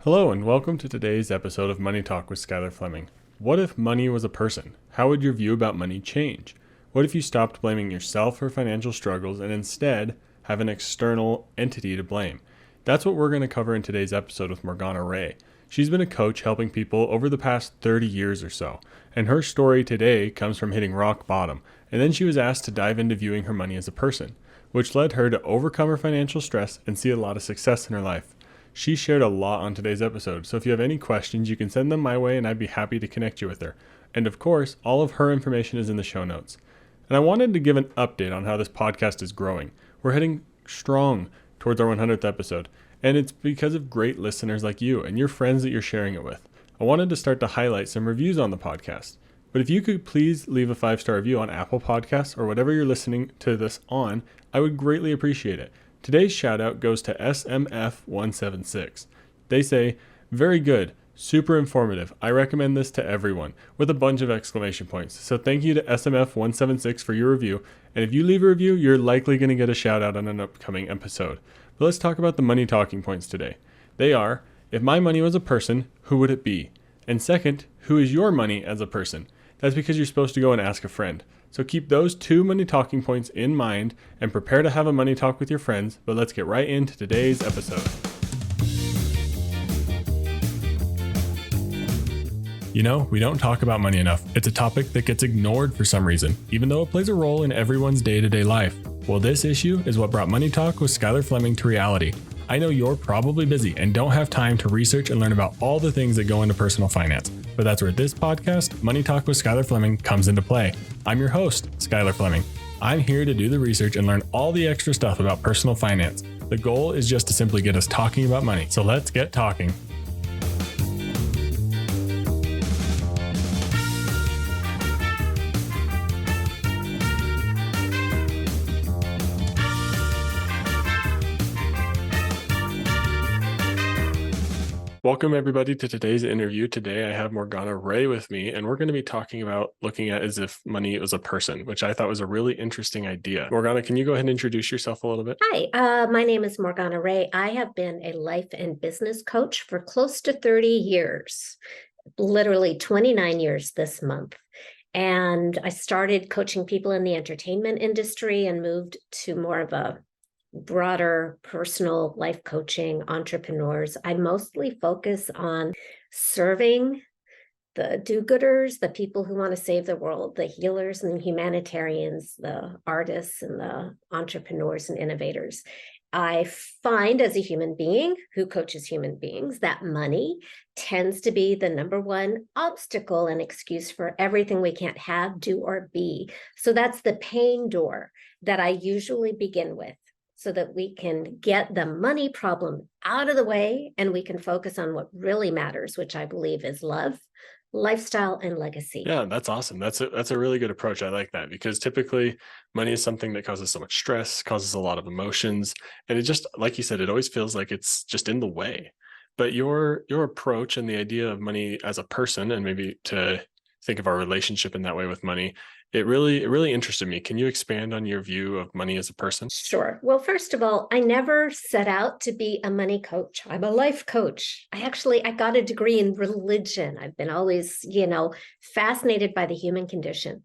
Hello and welcome to today's episode of Money Talk with Skylar Fleming. What if money was a person? How would your view about money change? What if you stopped blaming yourself for financial struggles and instead have an external entity to blame? That's what we're going to cover in today's episode with Morgana Rae. She's been a coach helping people over the past 30 years or so, and her story today comes from hitting rock bottom, and then she was asked to dive into viewing her money as a person, which led her to overcome her financial stress and see a lot of success in her life. She shared a lot on today's episode, so if you have any questions, you can send them my way and I'd be happy to connect you with her. And of course, all of her information is in the show notes. And I wanted to give an update on how this podcast is growing. We're heading strong towards our 100th episode, and it's because of great listeners like you and your friends that you're sharing it with. I wanted to start to highlight some reviews on the podcast. But if you could please leave a 5-star review on Apple Podcasts or whatever you're listening to this on, I would greatly appreciate it. Today's shout out goes to SMF176. They say, very good, super informative. I recommend this to everyone, with a bunch of exclamation points. So thank you to SMF176 for your review. And if you leave a review, you're likely going to get a shout out on an upcoming episode. But let's talk about the money talking points today. They are, if my money was a person, who would it be? And second, who is your money as a person? That's because you're supposed to go and ask a friend. So keep those two money talking points in mind and prepare to have a money talk with your friends, but let's get right into today's episode. You know, we don't talk about money enough. It's a topic that gets ignored for some reason, even though it plays a role in everyone's day-to-day life. Well, this issue is what brought Money Talk with Skylar Fleming to reality. I know you're probably busy and don't have time to research and learn about all the things that go into personal finance, but that's where this podcast, Money Talk with Skylar Fleming, comes into play. I'm your host, Skylar Fleming. I'm here to do the research and learn all the extra stuff about personal finance. The goal is just to simply get us talking about money. So let's get talking. Welcome everybody to today's interview. Today I have Morgana Rae with me, and we're going to be talking about looking at as if money was a person, which I thought was a really interesting idea. Morgana, can you go ahead and introduce yourself a little bit? Hi, my name is Morgana Rae. I have been a life and business coach for close to 30 years, literally 29 years this month. And I started coaching people in the entertainment industry and moved to more of a broader personal life coaching entrepreneurs. I mostly focus on serving the do-gooders, the people who want to save the world, the healers and the humanitarians, the artists and the entrepreneurs and innovators. I find as a human being who coaches human beings that money tends to be the number one obstacle and excuse for everything we can't have, do, or be. So that's the pain door that I usually begin with, so that we can get the money problem out of the way and we can focus on what really matters, which I believe is love, lifestyle, and legacy. Yeah, that's awesome. That's a really good approach. I like that because typically money is something that causes so much stress, causes a lot of emotions, and it just, like you said, it always feels like it's just in the way. But your approach and the idea of money as a person, and maybe to think of our relationship in that way with money, it really interested me. Can you expand on your view of money as a person? Sure. Well, first of all, I never set out to be a money coach. I'm a life coach. I got a degree in religion. I've been always, fascinated by the human condition.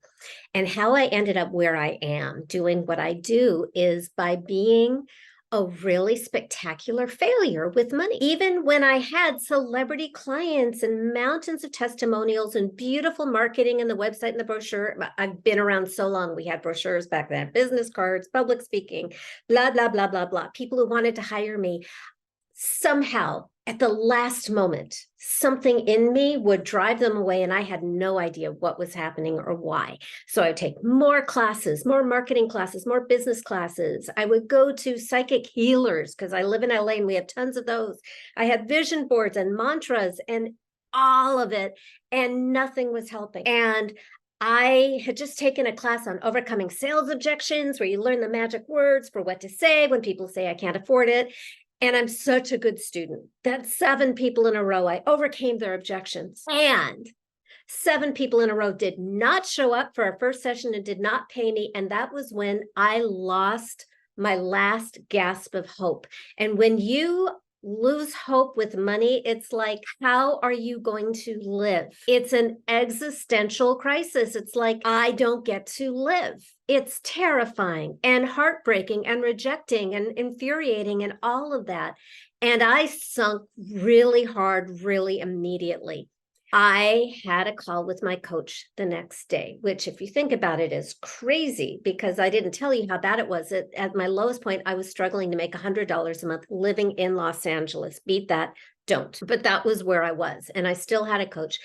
And how I ended up where I am doing what I do is by being a really spectacular failure with money. Even when I had celebrity clients and mountains of testimonials and beautiful marketing and the website and the brochure, I've been around so long. We had brochures back then, business cards, public speaking, blah, blah, blah, blah, blah. People who wanted to hire me. Somehow, at the last moment, something in me would drive them away, and I had no idea what was happening or why. So I would take more classes, more marketing classes, more business classes. I would go to psychic healers because I live in LA and we have tons of those. I had vision boards and mantras and all of it, and nothing was helping. And I had just taken a class on overcoming sales objections, where you learn the magic words for what to say when people say, I can't afford it. And I'm such a good student that 7 people in a row, I overcame their objections. And 7 people in a row did not show up for our first session and did not pay me. And that was when I lost my last gasp of hope. And when you lose hope with money, it's like, how are you going to live? It's an existential crisis. It's like, I don't get to live. It's terrifying and heartbreaking and rejecting and infuriating and all of that. And I sunk really hard, really immediately. I had a call with my coach the next day, which, if you think about it, is crazy because I didn't tell you how bad it was. At my lowest point, I was struggling to make $100 a month living in Los Angeles. Beat that, don't. But that was where I was. And I still had a coach.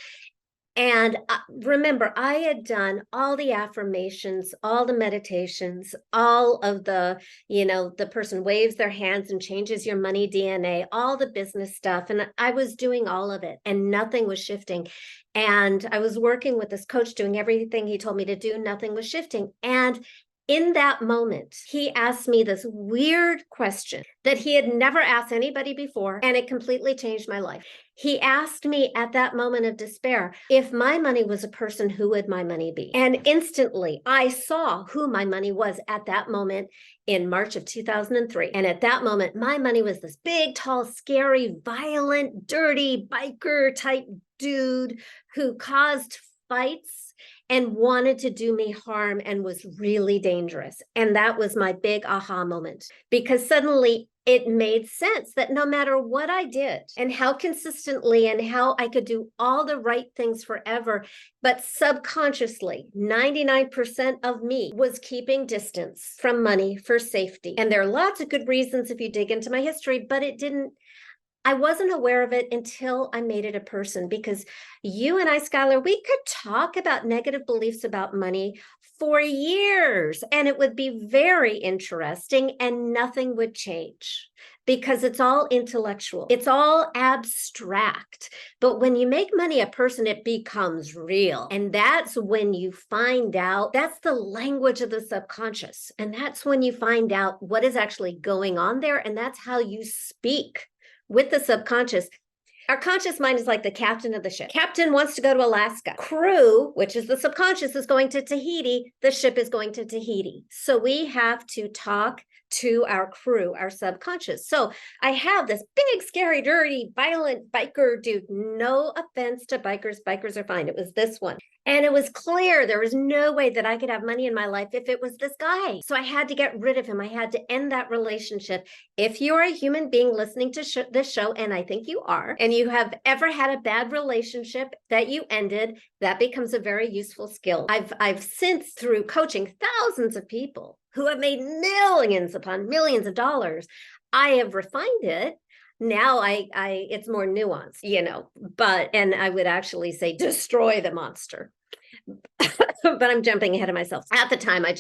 And remember, I had done all the affirmations, all the meditations, all of the, the person waves their hands and changes your money DNA, all the business stuff. And I was doing all of it and nothing was shifting. And I was working with this coach doing everything he told me to do. Nothing was shifting. And in that moment, he asked me this weird question that he had never asked anybody before, and it completely changed my life. He asked me at that moment of despair, if my money was a person, who would my money be? And instantly, I saw who my money was at that moment in March of 2003. And at that moment, my money was this big, tall, scary, violent, dirty biker type dude who caused fights and wanted to do me harm and was really dangerous. And that was my big aha moment, because suddenly it made sense that no matter what I did and how consistently and how I could do all the right things forever, but subconsciously, 99% of me was keeping distance from money for safety. And there are lots of good reasons if you dig into my history, but I wasn't aware of it until I made it a person, because you and I, Skylar, we could talk about negative beliefs about money for years and it would be very interesting and nothing would change because it's all intellectual. It's all abstract. But when you make money a person, it becomes real. And that's when you find out, that's the language of the subconscious. And that's when you find out what is actually going on there. And that's how you speak with the subconscious. Our conscious mind is like the captain of the ship. Captain wants to go to Alaska. Crew, which is the subconscious, is going to Tahiti. The ship is going to Tahiti. So we have to talk to our crew, our subconscious. So I have this big, scary, dirty, violent biker dude. No offense to bikers. Bikers are fine. It was this one. And it was clear there was no way that I could have money in my life if it was this guy. So I had to get rid of him. I had to end that relationship. If you're a human being listening to this show, and I think you are, and you have ever had a bad relationship that you ended, that becomes a very useful skill. I've since, through coaching thousands of people who have made millions upon millions of dollars, I have refined it. Now it's more nuanced, and I would actually say destroy the monster. But I'm jumping ahead of myself. At the time, I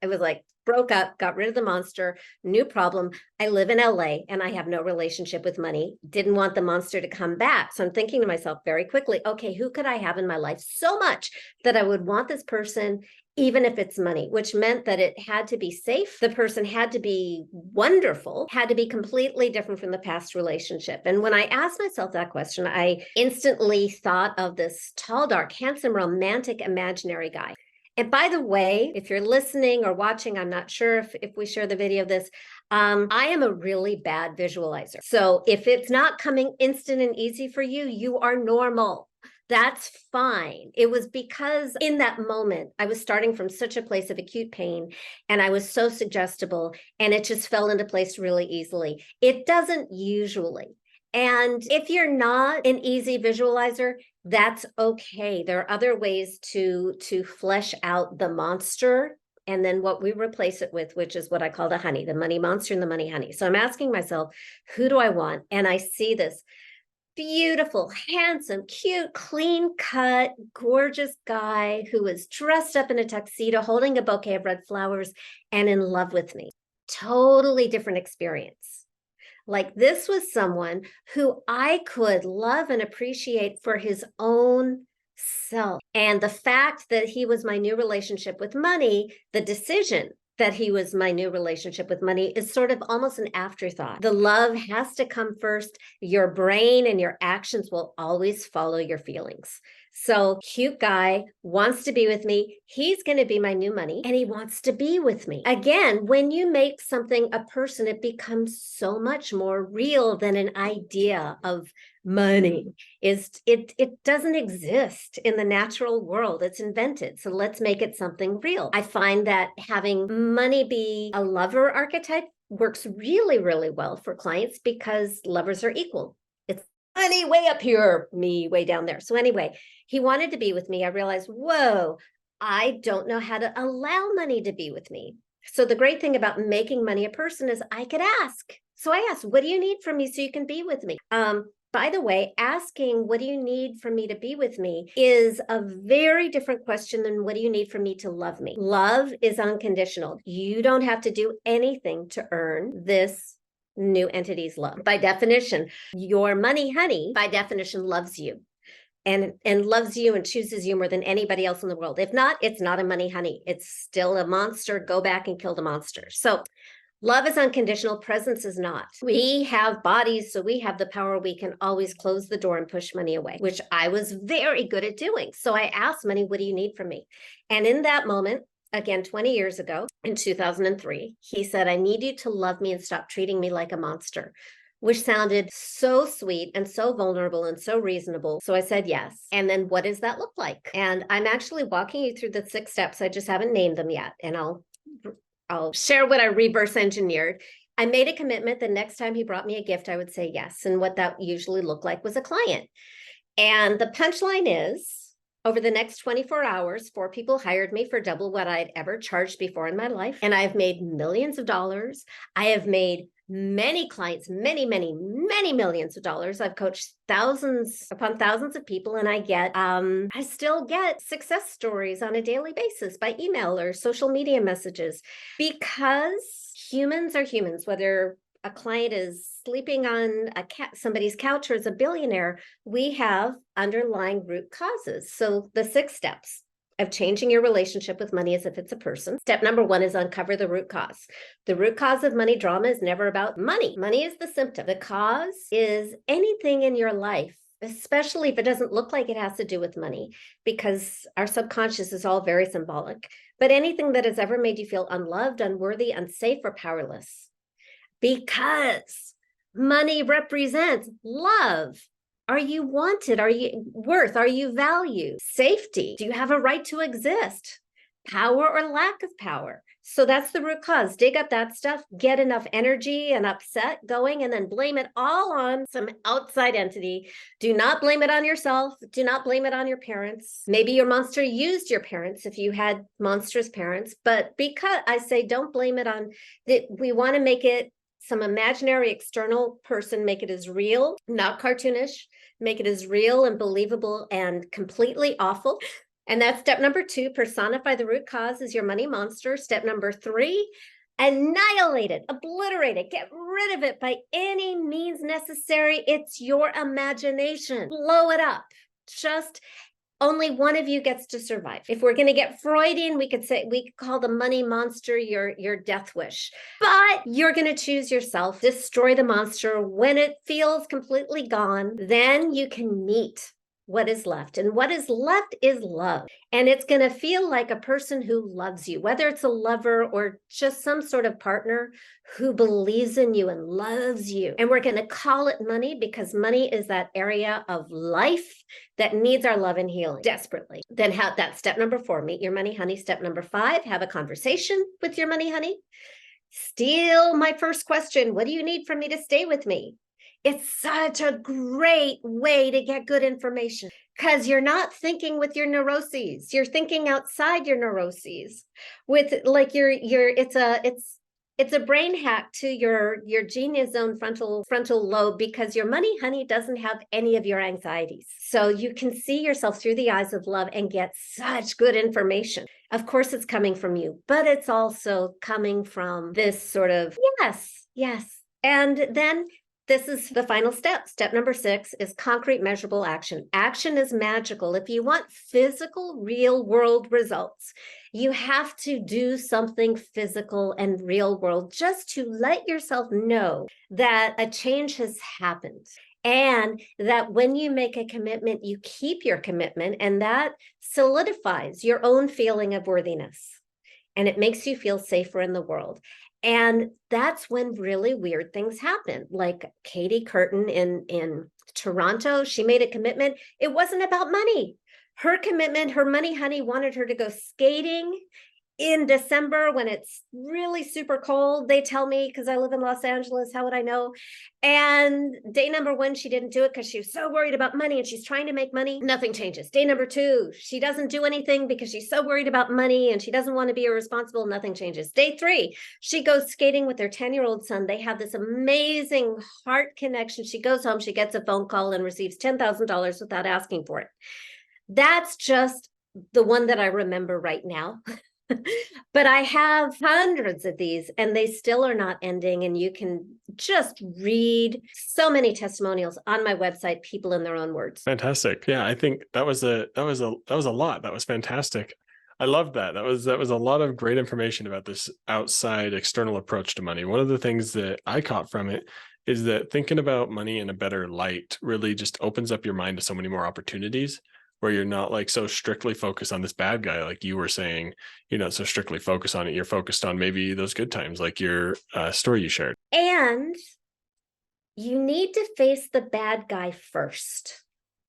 was like, broke up, got rid of the monster, new problem. I live in LA and I have no relationship with money. Didn't want the monster to come back. So I'm thinking to myself very quickly, okay, who could I have in my life so much that I would want this person, even if it's money, which meant that it had to be safe. The person had to be wonderful, had to be completely different from the past relationship. And when I asked myself that question, I instantly thought of this tall, dark, handsome, romantic, imaginary guy. And by the way, if you're listening or watching, I'm not sure if we share the video of this, I am a really bad visualizer. So if it's not coming instant and easy for you, you are normal. That's fine. It was because in that moment, I was starting from such a place of acute pain and I was so suggestible and it just fell into place really easily. It doesn't usually. And if you're not an easy visualizer, that's okay. There are other ways to flesh out the monster and then what we replace it with, which is what I call the honey, the money monster and the money honey. So I'm asking myself, who do I want? And I see this beautiful, handsome, cute, clean cut, gorgeous guy who is dressed up in a tuxedo, holding a bouquet of red flowers and in love with me. Totally different experience. Like this was someone who I could love and appreciate for his own self. And the fact that he was my new relationship with money, the decision that he was my new relationship with money is sort of almost an afterthought. The love has to come first. Your brain and your actions will always follow your feelings. So cute guy wants to be with me. He's going to be my new money and he wants to be with me. Again, when you make something a person, it becomes so much more real than an idea of money. It doesn't exist in the natural world. It's invented. So let's make it something real. I find that having money be a lover archetype works really, really well for clients because lovers are equal. It's money way up here, me way down there. So anyway, he wanted to be with me. I realized, whoa, I don't know how to allow money to be with me. So the great thing about making money a person is I could ask. So I asked, what do you need from me so you can be with me? By the way, asking, what do you need from me to be with me is a very different question than what do you need from me to love me? Love is unconditional. You don't have to do anything to earn this new entity's love. By definition, your money honey, by definition, loves you. And loves you and chooses you more than anybody else in the world. If not, it's not a money honey. It's still a monster. Go back and kill the monster. So love is unconditional. Presence is not. We have bodies, so we have the power. We can always close the door and push money away, which I was very good at doing. So I asked money, what do you need from me? And in that moment, again, 20 years ago, in 2003, he said, I need you to love me and stop treating me like a monster, which sounded so sweet and so vulnerable and so reasonable. So I said yes. And then what does that look like? And I'm actually walking you through the 6 steps. I just haven't named them yet. And I'll share what I reverse engineered. I made a commitment the next time he brought me a gift, I would say yes. And what that usually looked like was a client. And the punchline is, over the next 24 hours, 4 people hired me for double what I'd ever charged before in my life. And I've made millions of dollars. I have made many clients, many millions of dollars. I've coached thousands upon thousands of people, and I still get success stories on a daily basis by email or social media messages, because humans are humans. Whether a client is sleeping on somebody's couch or is a billionaire, we have underlying root causes. So the 6 steps of changing your relationship with money as if it's a person. Step number 1 is uncover the root cause. The root cause of money drama is never about money. Money is the symptom. The cause is anything in your life, especially if it doesn't look like it has to do with money, because our subconscious is all very symbolic. But anything that has ever made you feel unloved, unworthy, unsafe, or powerless. Because money represents love. Are you wanted? Are you worth? Are you valued? Safety. Do you have a right to exist? Power or lack of power. So that's the root cause. Dig up that stuff, get enough energy and upset going, and then blame it all on some outside entity. Do not blame it on yourself. Do not blame it on your parents. Maybe your monster used your parents if you had monstrous parents, but because I say don't blame it on that, we want to make it some imaginary external person, make it as real, not cartoonish, make it as real and believable and completely awful. And that's step number 2, personify the root cause as your money monster. Step number 3, annihilate it, obliterate it, get rid of it by any means necessary. It's your imagination. Blow it up. Just only one of you gets to survive. If we're going to get Freudian, we could call the money monster your death wish. But you're going to choose yourself, destroy the monster. When it feels completely gone, then you can meet what is left. And what is left is love. And it's going to feel like a person who loves you, whether it's a lover or just some sort of partner who believes in you and loves you. And we're going to call it money because money is that area of life that needs our love and healing desperately. Then that's step number 4, meet your money honey. Step number 5, have a conversation with your money honey. Steal my first question. What do you need from me to stay with me? It's such a great way to get good information because you're not thinking with your neuroses. You're thinking outside your neuroses with like it's a brain hack to your genius zone frontal lobe, because your money honey doesn't have any of your anxieties. So you can see yourself through the eyes of love and get such good information. Of course, it's coming from you, but it's also coming from this sort of yes. And then this is the final step. Step number 6 is concrete, measurable action. Action is magical. If you want physical, real world results, you have to do something physical and real world just to let yourself know that a change has happened. And that when you make a commitment, you keep your commitment, and that solidifies your own feeling of worthiness. And it makes you feel safer in the world. And that's when really weird things happen. Like Katie Curtin in Toronto, she made a commitment. It wasn't about money. Her commitment, her money honey wanted her to go skating in December when it's really super cold. They tell me, because I live in Los Angeles, how would I know? And day number one, she didn't do it because she was so worried about money and she's trying to make money. Nothing changes. Day number two, she doesn't do anything because she's so worried about money and she doesn't want to be irresponsible. Nothing changes. Day three, she goes skating with her 10-year-old son. They have this amazing heart connection. She goes home, she gets a phone call and receives $10,000 without asking for it. That's just the one that I remember right now. But I have hundreds of these and they still are not ending. And you can just read so many testimonials on my website, people in their own words. Fantastic. Yeah, I think that was a lot. That was fantastic. I love that. That was a lot of great information about this outside external approach to money. One of the things that I caught from it is that thinking about money in a better light really just opens up your mind to so many more opportunities, where you're not like so strictly focused on this bad guy, like you were saying. You're not so strictly focused on it. You're focused on maybe those good times, like your story you shared. And you need to face the bad guy first,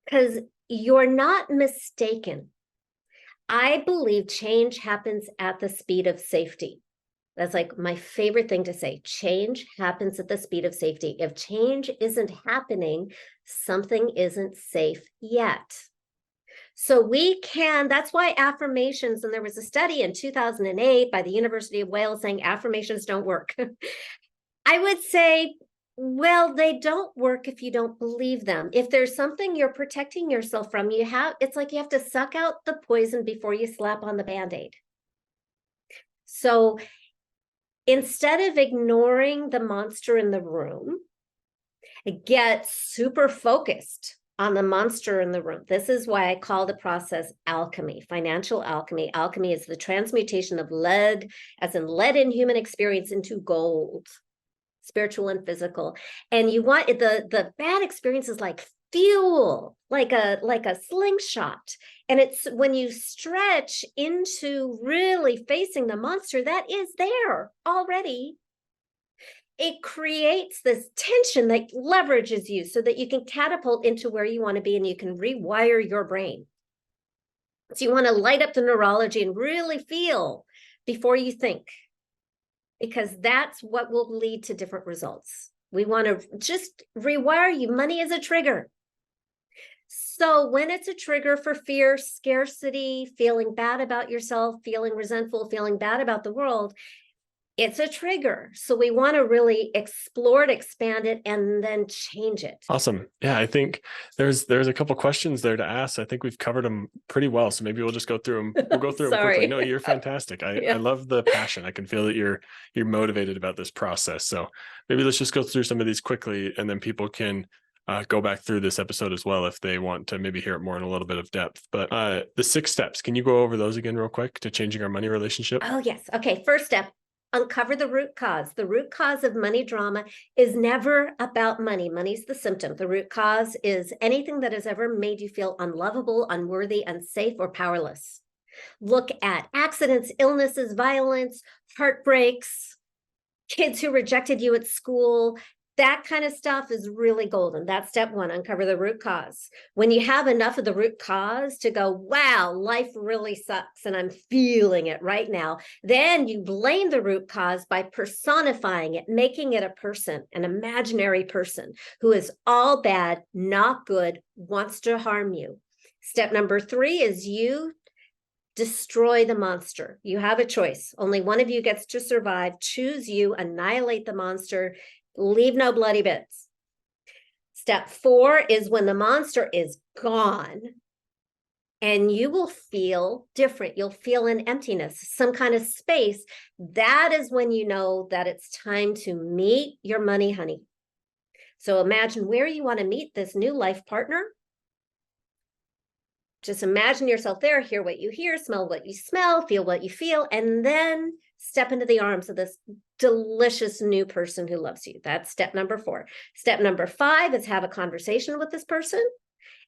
because you're not mistaken. I believe change happens at the speed of safety. That's like my favorite thing to say. Change happens at the speed of safety. If change isn't happening, something isn't safe yet. So we can, that's why affirmations, and there was a study in 2008 by the University of Wales saying affirmations don't work. I would say, well, they don't work if you don't believe them. If there's something you're protecting yourself from, it's like you have to suck out the poison before you slap on the Band-Aid. So instead of ignoring the monster in the room, get super focused on the monster in the room. This is why I call the process alchemy, financial alchemy. Alchemy is the transmutation of lead, as in lead in human experience, into gold, spiritual and physical. And you want the bad experience is like fuel, like a slingshot. And it's when you stretch into really facing the monster that is there already, it creates this tension that leverages you so that you can catapult into where you want to be and you can rewire your brain. So you want to light up the neurology and really feel before you think, because that's what will lead to different results. We want to just rewire you. Money is a trigger. So when it's a trigger for fear, scarcity, feeling bad about yourself, feeling resentful, feeling bad about the world, it's a trigger. So we want to really explore it, expand it, and then change it. Awesome. Yeah, I think there's a couple questions there to ask. I think we've covered them pretty well. So maybe we'll just go through them. We'll go through them quickly. No, you're fantastic. I love the passion. I can feel that you're motivated about this process. So maybe let's just go through some of these quickly, and then people can go back through this episode as well if they want to maybe hear it more in a little bit of depth. But the 6 steps, can you go over those again real quick to changing our money relationship? Oh, yes. Okay. First step, uncover the root cause. The root cause of money drama is never about money. Money's the symptom. The root cause is anything that has ever made you feel unlovable, unworthy, unsafe, or powerless. Look at accidents, illnesses, violence, heartbreaks, kids who rejected you at school. That kind of stuff is really golden. That's step 1, uncover the root cause. When you have enough of the root cause to go, wow, life really sucks and I'm feeling it right now, then you blame the root cause by personifying it, making it a person, an imaginary person who is all bad, not good, wants to harm you. Step number 3 is you destroy the monster. You have a choice. Only one of you gets to survive. Choose you, annihilate the monster, leave no bloody bits. Step 4 is when the monster is gone and you will feel different. You'll feel an emptiness, some kind of space. That is when you know that it's time to meet your money honey. So imagine where you want to meet this new life partner. Just imagine yourself there, hear what you hear, smell what you smell, feel what you feel, and then step into the arms of this delicious new person who loves you. That's step number 4. Step number 5 is have a conversation with this person.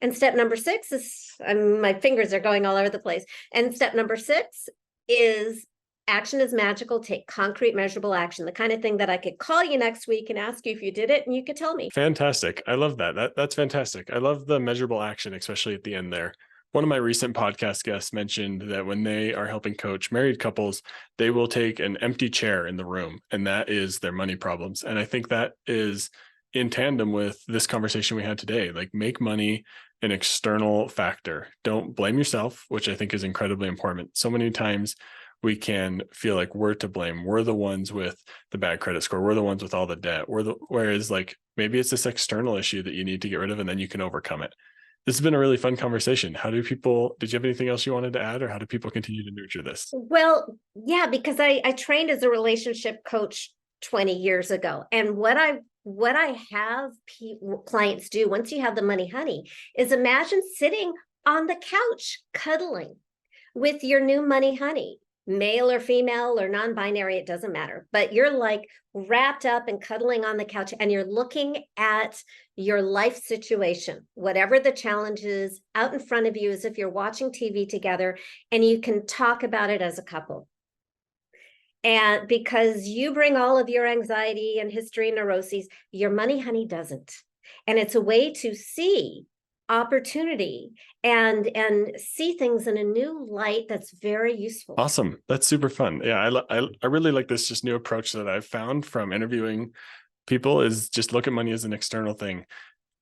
And step number 6 is, my fingers are going all over the place. And step number 6 is action is magical. Take concrete, measurable action, the kind of thing that I could call you next week and ask you if you did it and you could tell me. Fantastic. I love that. That's fantastic. I love the measurable action, especially at the end there. One of my recent podcast guests mentioned that when they are helping coach married couples, they will take an empty chair in the room, and that is their money problems. And I think that is in tandem with this conversation we had today. Like, make money an external factor. Don't blame yourself, which I think is incredibly important. So many times we can feel like we're to blame. We're the ones with the bad credit score. We're the ones with all the debt. Whereas like maybe it's this external issue that you need to get rid of, and then you can overcome it. This has been a really fun conversation. Did you have anything else you wanted to add, or how do people continue to nurture this? Well, yeah, because I trained as a relationship coach 20 years ago. And what I have clients do once you have the money honey is imagine sitting on the couch, cuddling with your new money honey. Male or female or non-binary, it doesn't matter, but you're like wrapped up and cuddling on the couch, and you're looking at your life situation, whatever the challenge is out in front of you, as if you're watching TV together, and you can talk about it as a couple. And because you bring all of your anxiety and history and neuroses, your money honey doesn't. And it's a way to see opportunity and see things in a new light that's very useful. Awesome. That's super fun. Yeah, I really like this just new approach that I've found from interviewing people, is just look at money as an external thing.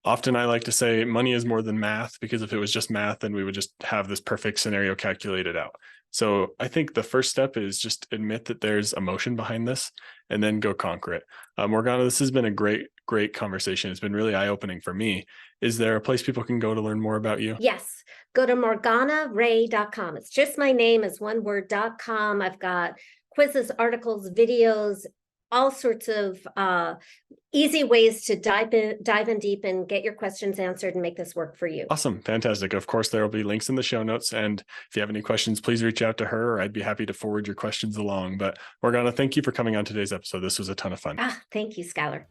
Often I like to say money is more than math, because if it was just math, then we would just have this perfect scenario calculated out. So I think the first step is just admit that there's emotion behind this, and then go conquer it. Morgana, this has been a great conversation. It's been really eye-opening for me. Is there a place people can go to learn more about you? Yes. Go to morganarae.com. It's just my name as one word.com. I've got quizzes, articles, videos, all sorts of easy ways to dive in deep and get your questions answered and make this work for you. Awesome. Fantastic. Of course, there will be links in the show notes. And if you have any questions, please reach out to her, or I'd be happy to forward your questions along. But Morgana, thank you for coming on today's episode. This was a ton of fun. Thank you, Skylar.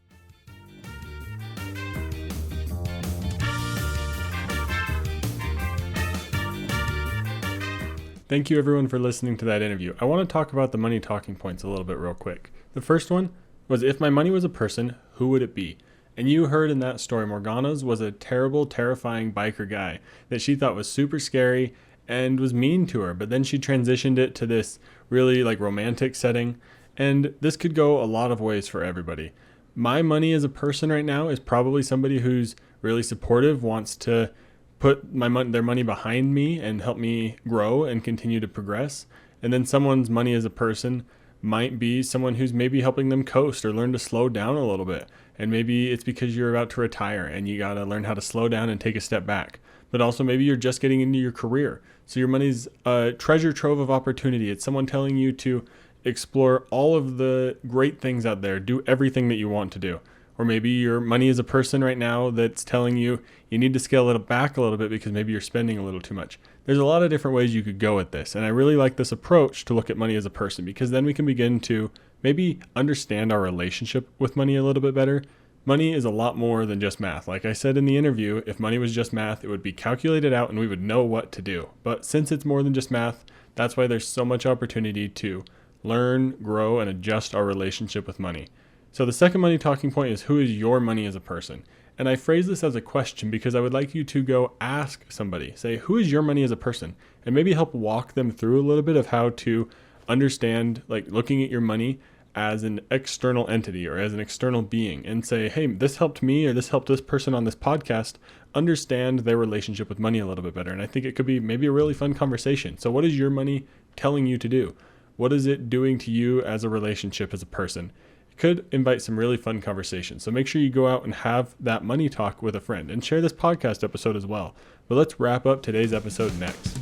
Thank you everyone for listening to that interview. I want to talk about the money talking points a little bit real quick. The first one was, if my money was a person, who would it be? And you heard in that story, Morgana's was a terrible, terrifying biker guy that she thought was super scary and was mean to her. But then she transitioned it to this really like romantic setting. And this could go a lot of ways for everybody. My money as a person right now is probably somebody who's really supportive, wants to put their money behind me and help me grow and continue to progress. And then someone's money as a person might be someone who's maybe helping them coast or learn to slow down a little bit. And maybe it's because you're about to retire and you got to learn how to slow down and take a step back. But also maybe you're just getting into your career. So your money's a treasure trove of opportunity. It's someone telling you to explore all of the great things out there, do everything that you want to do. Or maybe your money is a person right now that's telling you need to scale it back a little bit because maybe you're spending a little too much. There's a lot of different ways you could go with this. And I really like this approach to look at money as a person, because then we can begin to maybe understand our relationship with money a little bit better. Money is a lot more than just math. Like I said in the interview, if money was just math, it would be calculated out and we would know what to do. But since it's more than just math, that's why there's so much opportunity to learn, grow, and adjust our relationship with money. So the second money talking point is, who is your money as a person? And I phrase this as a question because I would like you to go ask somebody, say, who is your money as a person? And maybe help walk them through a little bit of how to understand, like looking at your money as an external entity or as an external being, and say, hey, this helped me, or this helped this person on this podcast understand their relationship with money a little bit better. And I think it could be maybe a really fun conversation. So what is your money telling you to do? What is it doing to you as a relationship, as a person? Could invite some really fun conversations. So make sure you go out and have that money talk with a friend, and share this podcast episode as well. But let's wrap up today's episode next.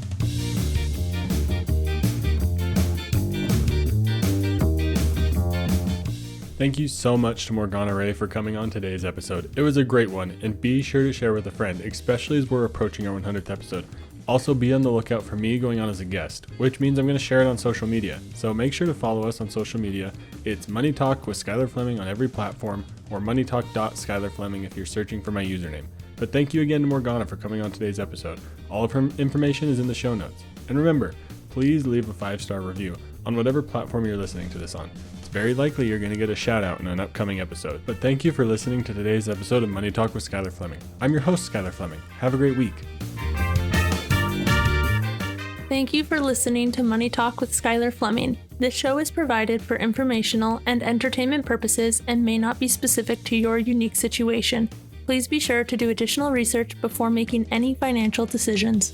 Thank you so much to Morgana Rae for coming on today's episode. It was a great one, and be sure to share with a friend, especially as we're approaching our 100th episode. Also, be on the lookout for me going on as a guest, which means I'm going to share it on social media. So make sure to follow us on social media. It's Money Talk with Skylar Fleming on every platform, or moneytalk.skylarfleming if you're searching for my username. But thank you again to Morgana for coming on today's episode. All of her information is in the show notes. And remember, please leave a 5-star review on whatever platform you're listening to this on. It's very likely you're going to get a shout out in an upcoming episode. But thank you for listening to today's episode of Money Talk with Skylar Fleming. I'm your host, Skylar Fleming. Have a great week. Thank you for listening to Money Talk with Skylar Fleming. This show is provided for informational and entertainment purposes and may not be specific to your unique situation. Please be sure to do additional research before making any financial decisions.